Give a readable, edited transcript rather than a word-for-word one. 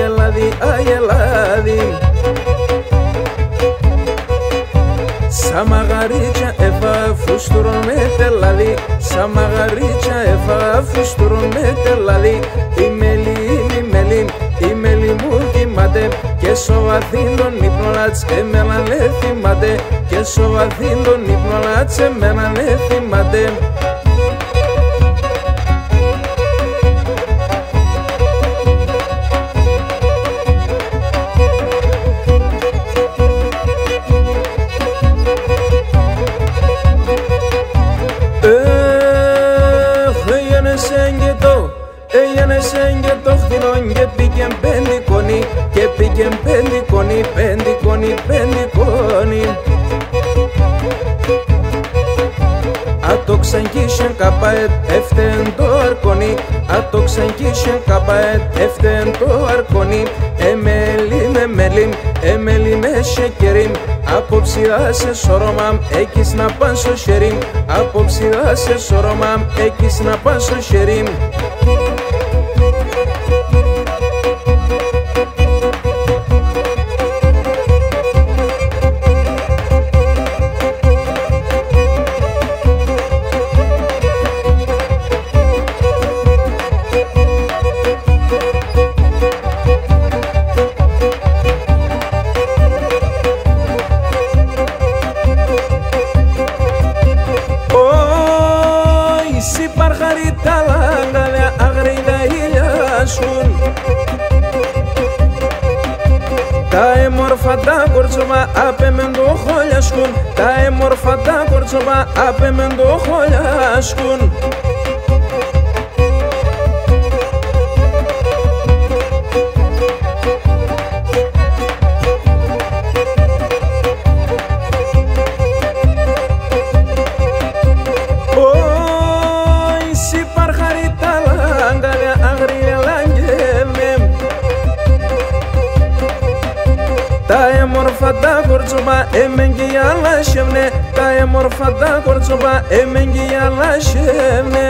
Ελλάδη, αι Ελλάδη. Σα μαγαρίτσα έφα φουστουρών με τελάδι, σα μαγαρίτσα έφα φουστουρών με τελάδι. Η μέλη μου κοιμάται και σοβαθήν τον ύπνο λάτς εμένα λέ θυμάται, και σοβαθήν τον ύπνο λάτς εμένα λέ θυμάται. Έγιανεσεν και το χτινόν και πήγεν πεντικόνι, και πήγεν πεντικόνι, πεντικόνι, πεντικόνι. Ατο ξαγγίσεν καπαέτ έφτεν το αρκόνι, ατο ξαγγίσεν καπαέτ έφτεν το αρκόνι. Εμέλη με σεκερίμ, απόψιδα σε σώρωμα, έκεις να πας στο χερίμ, απόψιδα σε σώρωμα, έκεις να πας στο χερίμ. Τα έμορφα τα κορτσοβά απέμεν το χολιασκούν, τα έμορφα τα κορτσοβά απέμεν το χολιασκούν. Τα έμορφα τα κορτσοβά εμεν και οι άλλα σεύνε, τα έμορφα τα κορτσοβά εμεν και οι άλλα σεύνε.